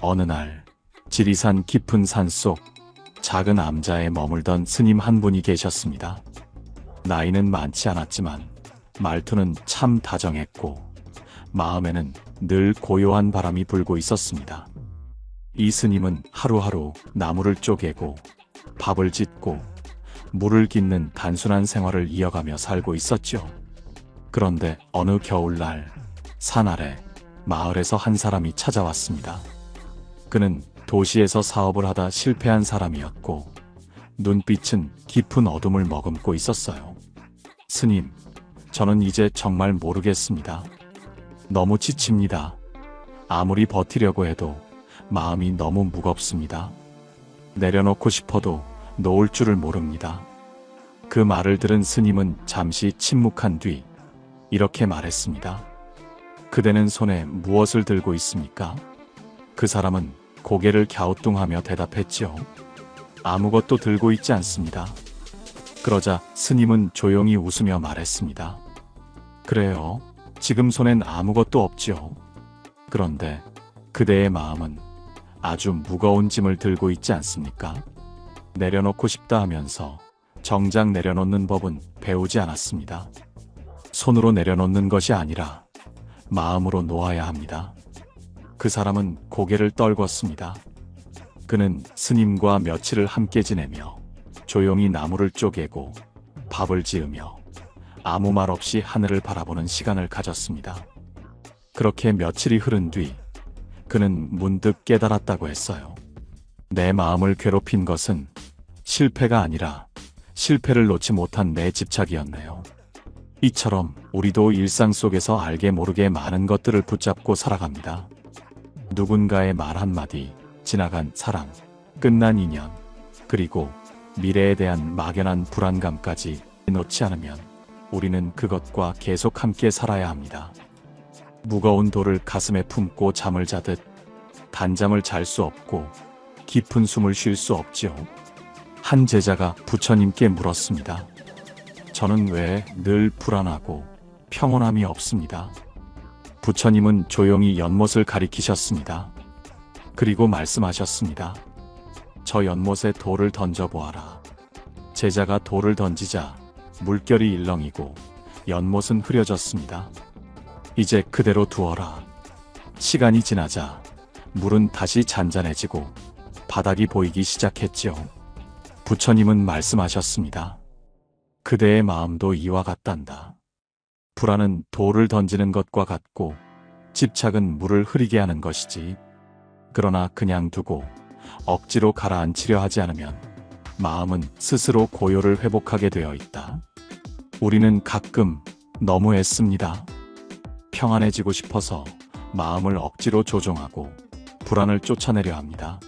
어느 날 지리산 깊은 산속 작은 암자에 머물던 스님 한 분이 계셨습니다. 나이는 많지 않았지만 말투는 참 다정했고 마음에는 늘 고요한 바람이 불고 있었습니다. 이 스님은 하루하루 나무를 쪼개고 밥을 짓고 물을 깃는 단순한 생활을 이어가며 살고 있었죠. 그런데 어느 겨울날 산 아래 마을에서 한 사람이 찾아왔습니다. 그는 도시에서 사업을 하다 실패한 사람이었고 눈빛은 깊은 어둠을 머금고 있었어요. 스님, 저는 이제 정말 모르겠습니다. 너무 지칩니다. 아무리 버티려고 해도 마음이 너무 무겁습니다. 내려놓고 싶어도 놓을 줄을 모릅니다. 그 말을 들은 스님은 잠시 침묵한 뒤 이렇게 말했습니다. 그대는 손에 무엇을 들고 있습니까? 그 사람은 고개를 갸우뚱하며 대답했죠. 아무것도 들고 있지 않습니다. 그러자 스님은 조용히 웃으며 말했습니다. 그래요. 지금 손엔 아무것도 없지요. 그런데 그대의 마음은 아주 무거운 짐을 들고 있지 않습니까? 내려놓고 싶다 하면서 정작 내려놓는 법은 배우지 않았습니다. 손으로 내려놓는 것이 아니라 마음으로 놓아야 합니다. 그 사람은 고개를 떨궜습니다. 그는 스님과 며칠을 함께 지내며 조용히 나무를 쪼개고 밥을 지으며 아무 말 없이 하늘을 바라보는 시간을 가졌습니다. 그렇게 며칠이 흐른 뒤 그는 문득 깨달았다고 했어요. 내 마음을 괴롭힌 것은 실패가 아니라 실패를 놓지 못한 내 집착이었네요. 이처럼 우리도 일상 속에서 알게 모르게 많은 것들을 붙잡고 살아갑니다. 누군가의 말 한마디, 지나간 사랑, 끝난 인연, 그리고 미래에 대한 막연한 불안감까지 놓지 않으면 우리는 그것과 계속 함께 살아야 합니다. 무거운 돌을 가슴에 품고 잠을 자듯 단잠을 잘 수 없고 깊은 숨을 쉴 수 없지요. 한 제자가 부처님께 물었습니다. 저는 왜 늘 불안하고 평온함이 없습니다. 부처님은 조용히 연못을 가리키셨습니다. 그리고 말씀하셨습니다. 저 연못에 돌을 던져보아라. 제자가 돌을 던지자 물결이 일렁이고 연못은 흐려졌습니다. 이제 그대로 두어라. 시간이 지나자 물은 다시 잔잔해지고 바닥이 보이기 시작했지요. 부처님은 말씀하셨습니다. 그대의 마음도 이와 같단다. 불안은 돌을 던지는 것과 같고 집착은 물을 흐리게 하는 것이지. 그러나 그냥 두고 억지로 가라앉히려 하지 않으면 마음은 스스로 고요를 회복하게 되어 있다. 우리는 가끔 너무 애씁니다. 평안해지고 싶어서 마음을 억지로 조종하고 불안을 쫓아내려 합니다.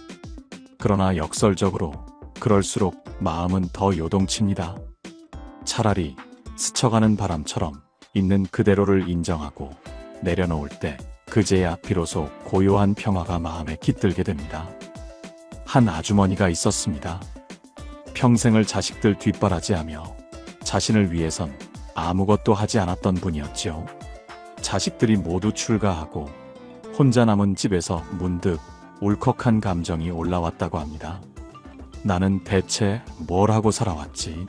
그러나 역설적으로 그럴수록 마음은 더 요동칩니다. 차라리 스쳐가는 바람처럼 있는 그대로를 인정하고 내려놓을 때 그제야 비로소 고요한 평화가 마음에 깃들게 됩니다. 한 아주머니가 있었습니다. 평생을 자식들 뒷바라지하며 자신을 위해선 아무것도 하지 않았던 분이었죠. 자식들이 모두 출가하고 혼자 남은 집에서 문득 울컥한 감정이 올라왔다고 합니다. 나는 대체 뭘 하고 살아왔지?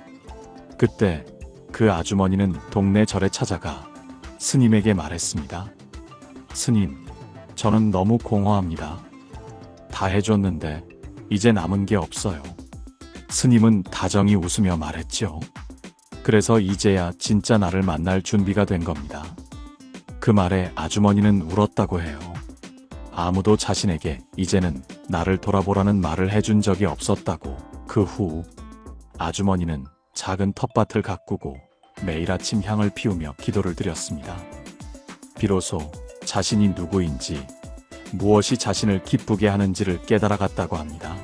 그때 그 아주머니는 동네 절에 찾아가 스님에게 말했습니다. 스님, 저는 너무 공허합니다. 다 해줬는데 이제 남은 게 없어요. 스님은 다정히 웃으며 말했죠. 그래서 이제야 진짜 나를 만날 준비가 된 겁니다. 그 말에 아주머니는 울었다고 해요. 아무도 자신에게 이제는 나를 돌아보라는 말을 해준 적이 없었다고. 그 후 아주머니는 작은 텃밭을 가꾸고 매일 아침 향을 피우며 기도를 드렸습니다. 비로소 자신이 누구인지, 무엇이 자신을 기쁘게 하는지를 깨달아갔다고 합니다.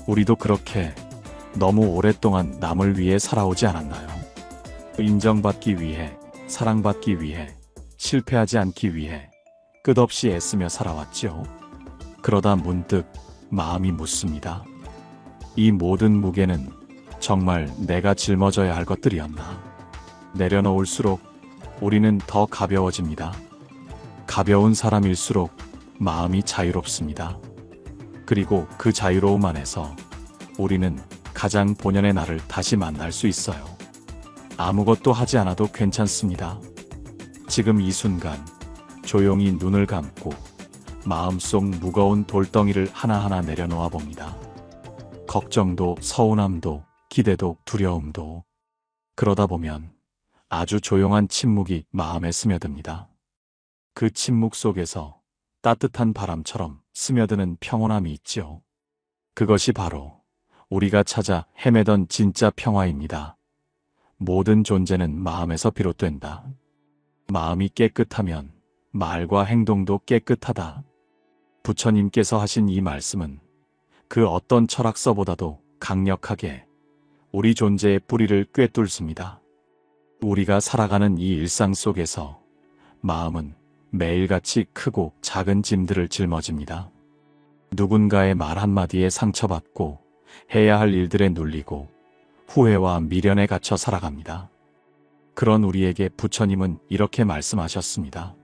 우리도 그렇게 너무 오랫동안 남을 위해 살아오지 않았나요? 인정받기 위해, 사랑받기 위해, 실패하지 않기 위해 끝없이 애쓰며 살아왔죠. 그러다 문득 마음이 묻습니다. 이 모든 무게는 정말 내가 짊어져야 할 것들이었나? 내려놓을수록 우리는 더 가벼워집니다. 가벼운 사람일수록 마음이 자유롭습니다. 그리고 그 자유로움 안에서 우리는 가장 본연의 나를 다시 만날 수 있어요. 아무것도 하지 않아도 괜찮습니다. 지금 이 순간 조용히 눈을 감고 마음속 무거운 돌덩이를 하나하나 내려놓아 봅니다. 걱정도, 서운함도, 기대도, 두려움도. 그러다 보면 아주 조용한 침묵이 마음에 스며듭니다. 그 침묵 속에서 따뜻한 바람처럼 스며드는 평온함이 있지요. 그것이 바로 우리가 찾아 헤매던 진짜 평화입니다. 모든 존재는 마음에서 비롯된다. 마음이 깨끗하면 말과 행동도 깨끗하다. 부처님께서 하신 이 말씀은 그 어떤 철학서보다도 강력하게 우리 존재의 뿌리를 꿰뚫습니다. 우리가 살아가는 이 일상 속에서 마음은 매일같이 크고 작은 짐들을 짊어집니다. 누군가의 말 한마디에 상처받고 해야 할 일들에 눌리고 후회와 미련에 갇혀 살아갑니다. 그런 우리에게 부처님은 이렇게 말씀하셨습니다.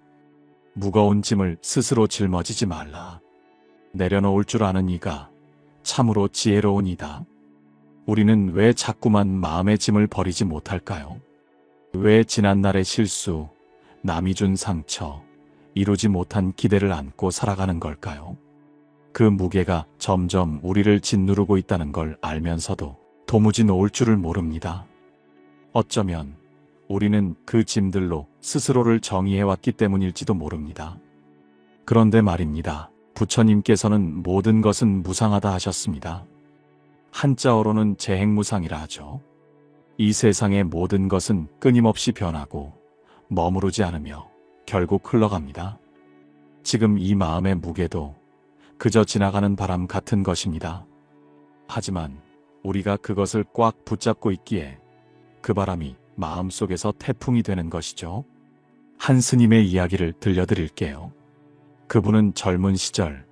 무거운 짐을 스스로 짊어지지 말라. 내려놓을 줄 아는 이가 참으로 지혜로운 이다. 우리는 왜 자꾸만 마음의 짐을 버리지 못할까요? 왜 지난날의 실수, 남이 준 상처, 이루지 못한 기대를 안고 살아가는 걸까요? 그 무게가 점점 우리를 짓누르고 있다는 걸 알면서도 도무지 놓을 줄을 모릅니다. 어쩌면 우리는 그 짐들로 스스로를 정의해왔기 때문일지도 모릅니다. 그런데 말입니다. 부처님께서는 모든 것은 무상하다 하셨습니다. 한자어로는 재행무상이라 하죠. 이 세상의 모든 것은 끊임없이 변하고 머무르지 않으며 결국 흘러갑니다. 지금 이 마음의 무게도 그저 지나가는 바람 같은 것입니다. 하지만 우리가 그것을 꽉 붙잡고 있기에 그 바람이 마음속에서 태풍이 되는 것이죠. 한 스님의 이야기를 들려드릴게요. 그분은 젊은 시절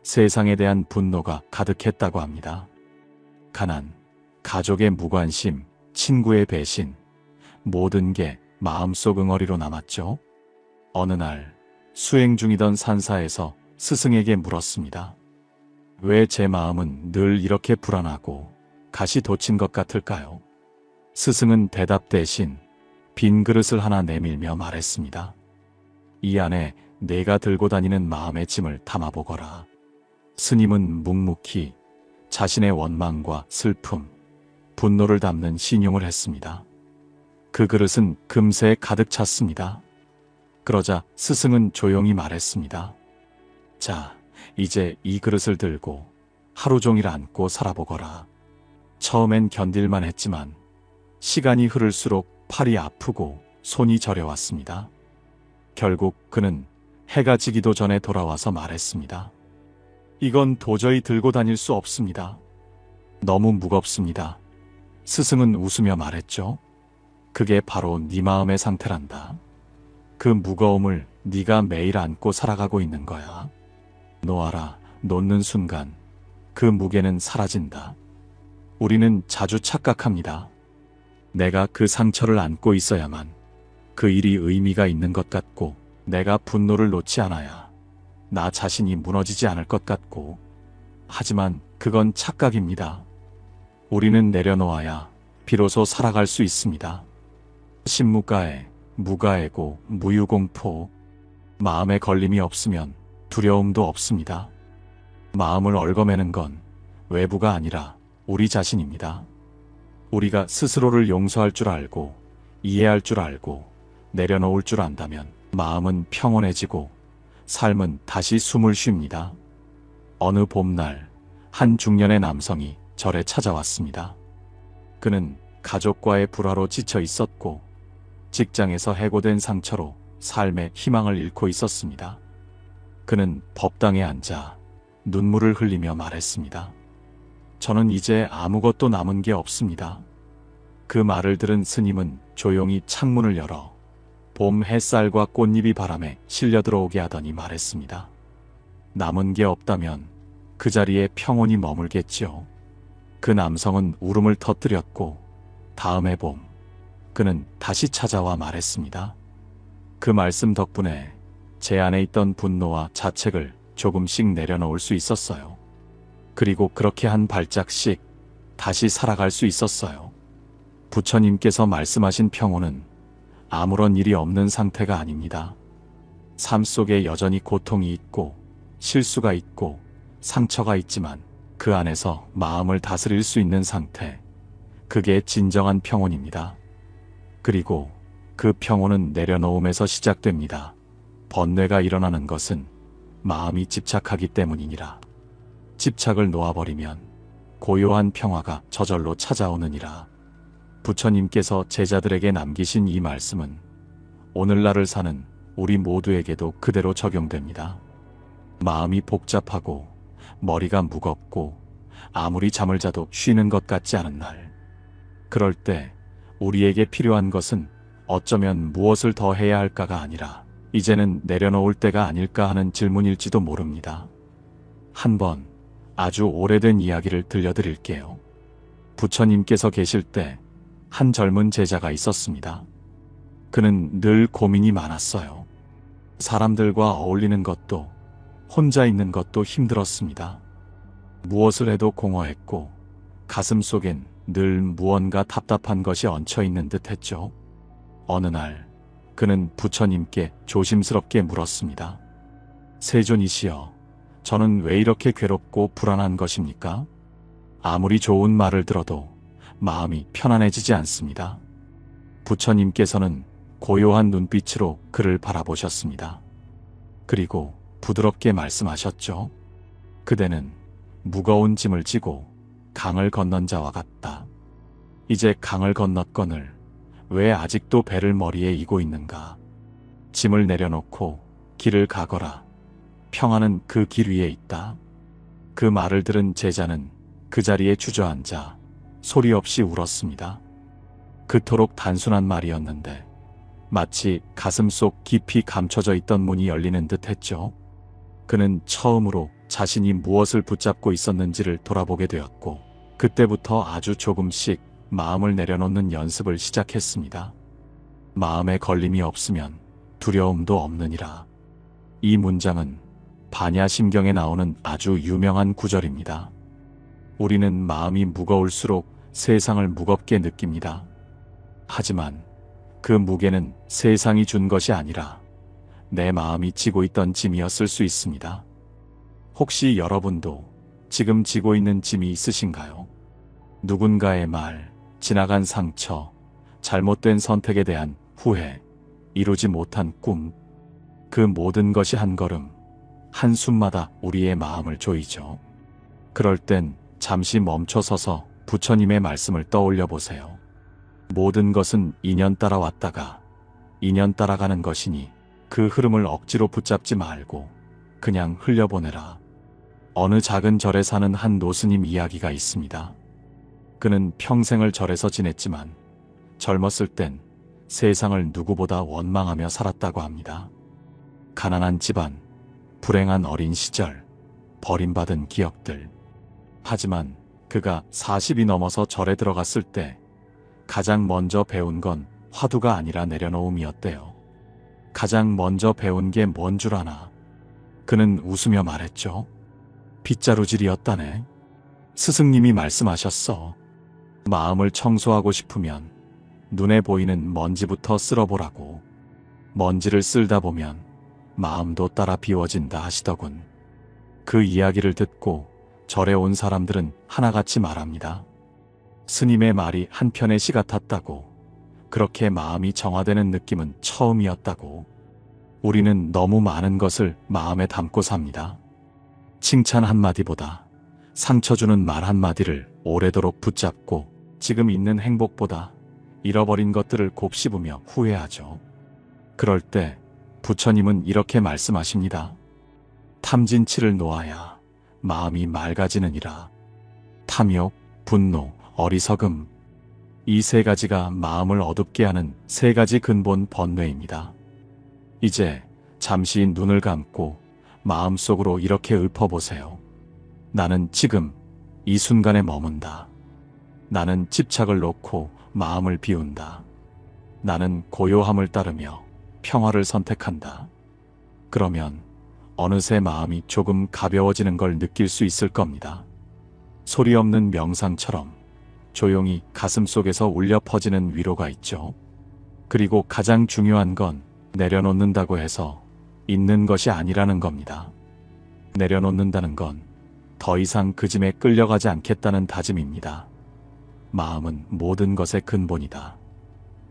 세상에 대한 분노가 가득했다고 합니다. 가난, 가족의 무관심, 친구의 배신, 모든 게 마음속 응어리로 남았죠. 어느 날 수행 중이던 산사에서 스승에게 물었습니다. 왜 제 마음은 늘 이렇게 불안하고 가시 돋친 것 같을까요? 스승은 대답 대신 빈 그릇을 하나 내밀며 말했습니다. 이 안에 내가 들고 다니는 마음의 짐을 담아보거라. 스님은 묵묵히 자신의 원망과 슬픔, 분노를 담는 신용을 했습니다. 그 그릇은 금세 가득 찼습니다. 그러자 스승은 조용히 말했습니다. 자, 이제 이 그릇을 들고 하루 종일 안고 살아보거라. 처음엔 견딜만 했지만 시간이 흐를수록 팔이 아프고 손이 저려왔습니다. 결국 그는 해가 지기도 전에 돌아와서 말했습니다. 이건 도저히 들고 다닐 수 없습니다. 너무 무겁습니다. 스승은 웃으며 말했죠. 그게 바로 네 마음의 상태란다. 그 무거움을 네가 매일 안고 살아가고 있는 거야. 놓아라. 놓는 순간 그 무게는 사라진다. 우리는 자주 착각합니다. 내가 그 상처를 안고 있어야만 그 일이 의미가 있는 것 같고, 내가 분노를 놓지 않아야 나 자신이 무너지지 않을 것 같고. 하지만 그건 착각입니다. 우리는 내려놓아야 비로소 살아갈 수 있습니다. 신무가애, 무가애고 무유공포. 마음에 걸림이 없으면 두려움도 없습니다. 마음을 얽어매는 건 외부가 아니라 우리 자신입니다. 우리가 스스로를 용서할 줄 알고, 이해할 줄 알고, 내려놓을 줄 안다면 마음은 평온해지고 삶은 다시 숨을 쉽니다. 어느 봄날 한 중년의 남성이 절에 찾아왔습니다. 그는 가족과의 불화로 지쳐 있었고 직장에서 해고된 상처로 삶의 희망을 잃고 있었습니다. 그는 법당에 앉아 눈물을 흘리며 말했습니다. 저는 이제 아무것도 남은 게 없습니다. 그 말을 들은 스님은 조용히 창문을 열어 봄 햇살과 꽃잎이 바람에 실려 들어오게 하더니 말했습니다. 남은 게 없다면 그 자리에 평온히 머물겠지요. 그 남성은 울음을 터뜨렸고 다음해 봄 그는 다시 찾아와 말했습니다. 그 말씀 덕분에 제 안에 있던 분노와 자책을 조금씩 내려놓을 수 있었어요. 그리고 그렇게 한 발짝씩 다시 살아갈 수 있었어요. 부처님께서 말씀하신 평온은 아무런 일이 없는 상태가 아닙니다. 삶 속에 여전히 고통이 있고 실수가 있고 상처가 있지만 그 안에서 마음을 다스릴 수 있는 상태. 그게 진정한 평온입니다. 그리고 그 평온은 내려놓음에서 시작됩니다. 번뇌가 일어나는 것은 마음이 집착하기 때문이니라. 집착을 놓아버리면 고요한 평화가 저절로 찾아오느니라. 부처님께서 제자들에게 남기신 이 말씀은 오늘날을 사는 우리 모두에게도 그대로 적용됩니다. 마음이 복잡하고 머리가 무겁고 아무리 잠을 자도 쉬는 것 같지 않은 날. 그럴 때 우리에게 필요한 것은 어쩌면 무엇을 더 해야 할까가 아니라 이제는 내려놓을 때가 아닐까 하는 질문일지도 모릅니다. 한번 아주 오래된 이야기를 들려드릴게요. 부처님께서 계실 때 한 젊은 제자가 있었습니다. 그는 늘 고민이 많았어요. 사람들과 어울리는 것도 혼자 있는 것도 힘들었습니다. 무엇을 해도 공허했고 가슴 속엔 늘 무언가 답답한 것이 얹혀있는 듯 했죠. 어느 날 그는 부처님께 조심스럽게 물었습니다. 세존이시여, 저는 왜 이렇게 괴롭고 불안한 것입니까? 아무리 좋은 말을 들어도 마음이 편안해지지 않습니다. 부처님께서는 고요한 눈빛으로 그를 바라보셨습니다. 그리고 부드럽게 말씀하셨죠. 그대는 무거운 짐을 지고 강을 건넌 자와 같다. 이제 강을 건넜거늘 왜 아직도 배를 머리에 이고 있는가? 짐을 내려놓고 길을 가거라. 평화는 그 길 위에 있다. 그 말을 들은 제자는 그 자리에 주저앉아 소리 없이 울었습니다. 그토록 단순한 말이었는데 마치 가슴 속 깊이 감춰져 있던 문이 열리는 듯 했죠. 그는 처음으로 자신이 무엇을 붙잡고 있었는지를 돌아보게 되었고 그때부터 아주 조금씩 마음을 내려놓는 연습을 시작했습니다. 마음에 걸림이 없으면 두려움도 없느니라. 이 문장은 반야심경에 나오는 아주 유명한 구절입니다. 우리는 마음이 무거울수록 세상을 무겁게 느낍니다. 하지만 그 무게는 세상이 준 것이 아니라 내 마음이 지고 있던 짐이었을 수 있습니다. 혹시 여러분도 지금 지고 있는 짐이 있으신가요? 누군가의 말, 지나간 상처, 잘못된 선택에 대한 후회, 이루지 못한 꿈, 그 모든 것이 한 걸음, 한숨마다 우리의 마음을 조이죠. 그럴 땐 잠시 멈춰서서 부처님의 말씀을 떠올려 보세요. 모든 것은 인연 따라 왔다가 인연 따라가는 것이니 그 흐름을 억지로 붙잡지 말고 그냥 흘려보내라. 어느 작은 절에 사는 한 노스님 이야기가 있습니다. 그는 평생을 절에서 지냈지만 젊었을 땐 세상을 누구보다 원망하며 살았다고 합니다. 가난한 집안, 불행한 어린 시절, 버림받은 기억들. 하지만 그가 40이 넘어서 절에 들어갔을 때 가장 먼저 배운 건 화두가 아니라 내려놓음이었대요. 가장 먼저 배운 게 뭔 줄 아나? 그는 웃으며 말했죠. 빗자루질이었다네. 스승님이 말씀하셨어. 마음을 청소하고 싶으면 눈에 보이는 먼지부터 쓸어보라고. 먼지를 쓸다 보면 마음도 따라 비워진다 하시더군. 그 이야기를 듣고 절에 온 사람들은 하나같이 말합니다. 스님의 말이 한편의 시 같았다고. 그렇게 마음이 정화되는 느낌은 처음이었다고. 우리는 너무 많은 것을 마음에 담고 삽니다. 칭찬 한마디보다 상처 주는 말 한마디를 오래도록 붙잡고 지금 있는 행복보다 잃어버린 것들을 곱씹으며 후회하죠. 그럴 때 부처님은 이렇게 말씀하십니다. 탐진치를 놓아야 마음이 맑아지느니라. 탐욕, 분노, 어리석음. 이 세 가지가 마음을 어둡게 하는 세 가지 근본 번뇌입니다. 이제 잠시 눈을 감고 마음속으로 이렇게 읊어보세요. 나는 지금 이 순간에 머문다. 나는 집착을 놓고 마음을 비운다. 나는 고요함을 따르며 평화를 선택한다. 그러면 어느새 마음이 조금 가벼워지는 걸 느낄 수 있을 겁니다. 소리 없는 명상처럼 조용히 가슴속에서 울려 퍼지는 위로가 있죠. 그리고 가장 중요한 건 내려놓는다고 해서 있는 것이 아니라는 겁니다. 내려놓는다는 건 더 이상 그 짐에 끌려가지 않겠다는 다짐입니다. 마음은 모든 것의 근본이다.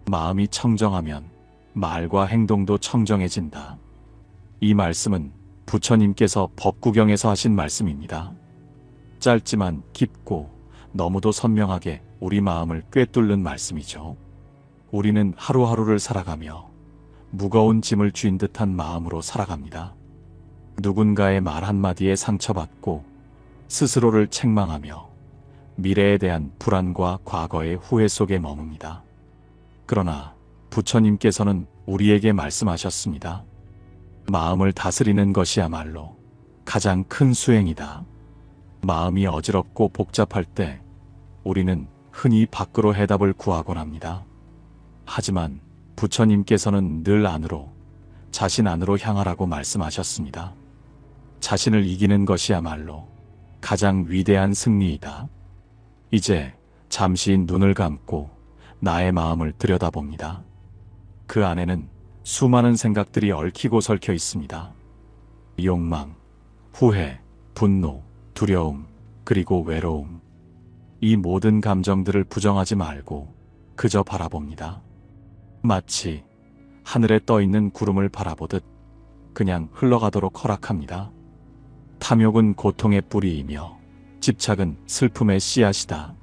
마음이 청정하면 말과 행동도 청정해진다. 이 말씀은 부처님께서 법구경에서 하신 말씀입니다. 짧지만 깊고 너무도 선명하게 우리 마음을 꿰뚫는 말씀이죠. 우리는 하루하루를 살아가며 무거운 짐을 쥔 듯한 마음으로 살아갑니다. 누군가의 말 한마디에 상처받고 스스로를 책망하며 미래에 대한 불안과 과거의 후회 속에 머뭅니다. 그러나 부처님께서는 우리에게 말씀하셨습니다. 마음을 다스리는 것이야말로 가장 큰 수행이다. 마음이 어지럽고 복잡할 때 우리는 흔히 밖으로 해답을 구하곤 합니다. 하지만 부처님께서는 늘 안으로, 자신 안으로 향하라고 말씀하셨습니다. 자신을 이기는 것이야말로 가장 위대한 승리이다. 이제 잠시 눈을 감고 나의 마음을 들여다봅니다. 그 안에는 수많은 생각들이 얽히고 설켜 있습니다. 욕망, 후회, 분노, 두려움, 그리고 외로움. 이 모든 감정들을 부정하지 말고 그저 바라봅니다. 마치 하늘에 떠 있는 구름을 바라보듯 그냥 흘러가도록 허락합니다. 탐욕은 고통의 뿌리이며 집착은 슬픔의 씨앗이다.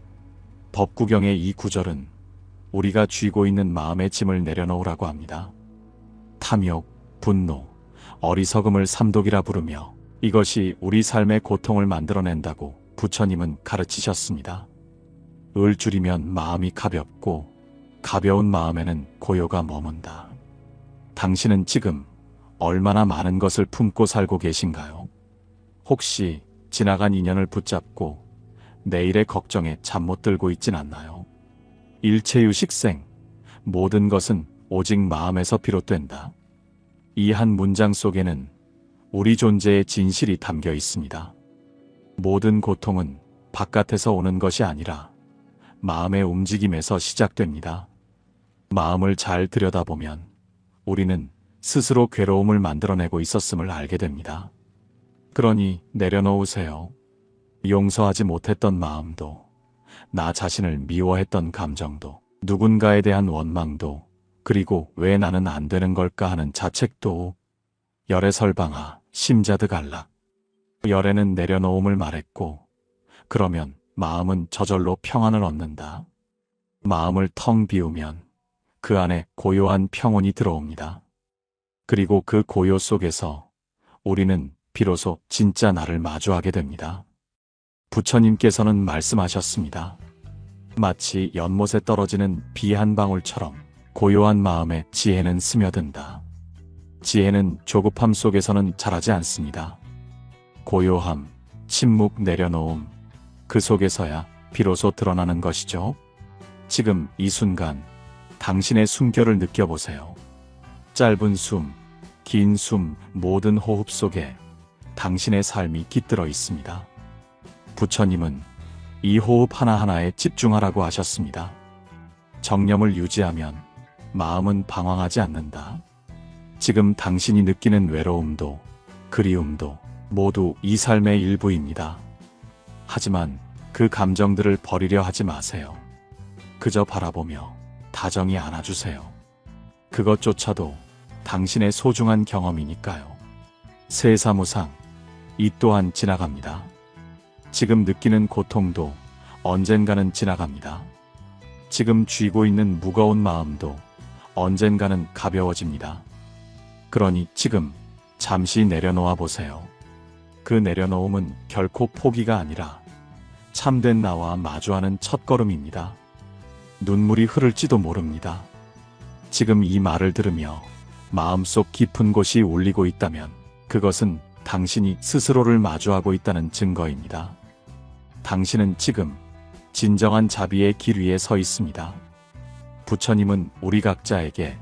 법구경의 이 구절은 우리가 쥐고 있는 마음의 짐을 내려놓으라고 합니다. 탐욕, 분노, 어리석음을 삼독이라 부르며 이것이 우리 삶의 고통을 만들어낸다고 부처님은 가르치셨습니다. 을 줄이면 마음이 가볍고 가벼운 마음에는 고요가 머문다. 당신은 지금 얼마나 많은 것을 품고 살고 계신가요? 혹시 지나간 인연을 붙잡고 내일의 걱정에 잠 못 들고 있진 않나요? 일체유식생, 모든 것은 오직 마음에서 비롯된다. 이 한 문장 속에는 우리 존재의 진실이 담겨 있습니다. 모든 고통은 바깥에서 오는 것이 아니라 마음의 움직임에서 시작됩니다. 마음을 잘 들여다보면 우리는 스스로 괴로움을 만들어내고 있었음을 알게 됩니다. 그러니 내려놓으세요. 용서하지 못했던 마음도, 나 자신을 미워했던 감정도, 누군가에 대한 원망도, 그리고 왜 나는 안 되는 걸까 하는 자책도. 열애설방아, 심자드갈락. 열애는 내려놓음을 말했고, 그러면 마음은 저절로 평안을 얻는다. 마음을 텅 비우면 그 안에 고요한 평온이 들어옵니다. 그리고 그 고요 속에서 우리는 비로소 진짜 나를 마주하게 됩니다. 부처님께서는 말씀하셨습니다. 마치 연못에 떨어지는 비 한 방울처럼 고요한 마음에 지혜는 스며든다. 지혜는 조급함 속에서는 자라지 않습니다. 고요함, 침묵, 내려놓음, 그 속에서야 비로소 드러나는 것이죠. 지금 이 순간 당신의 숨결을 느껴보세요. 짧은 숨, 긴 숨, 모든 호흡 속에 당신의 삶이 깃들어 있습니다. 부처님은 이 호흡 하나하나에 집중하라고 하셨습니다. 정념을 유지하면 마음은 방황하지 않는다. 지금 당신이 느끼는 외로움도 그리움도 모두 이 삶의 일부입니다. 하지만 그 감정들을 버리려 하지 마세요. 그저 바라보며 다정히 안아주세요. 그것조차도 당신의 소중한 경험이니까요. 세사무상, 이 또한 지나갑니다. 지금 느끼는 고통도 언젠가는 지나갑니다. 지금 쥐고 있는 무거운 마음도 언젠가는 가벼워집니다. 그러니 지금 잠시 내려놓아 보세요. 그 내려놓음은 결코 포기가 아니라 참된 나와 마주하는 첫걸음입니다. 눈물이 흐를지도 모릅니다. 지금 이 말을 들으며 마음속 깊은 곳이 울리고 있다면 그것은 당신이 스스로를 마주하고 있다는 증거입니다. 당신은 지금 진정한 자비의 길 위에 서 있습니다. 부처님은 우리 각자에게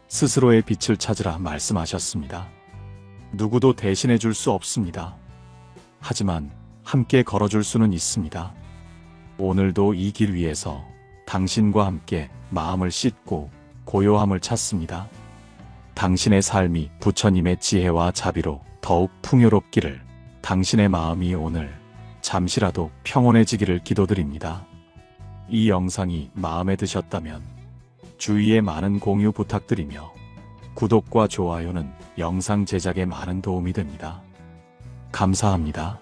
스스로의 빛을 찾으라 말씀하셨습니다. 누구도 대신해 줄 수 없습니다. 하지만 함께 걸어줄 수는 있습니다. 오늘도 이 길 위에서 당신과 함께 마음을 씻고 고요함을 찾습니다. 당신의 삶이 부처님의 지혜와 자비로 더욱 풍요롭기를, 당신의 마음이 오늘 잠시라도 평온해지기를 기도드립니다. 이 영상이 마음에 드셨다면 주위에 많은 공유 부탁드리며, 구독과 좋아요는 영상 제작에 많은 도움이 됩니다. 감사합니다.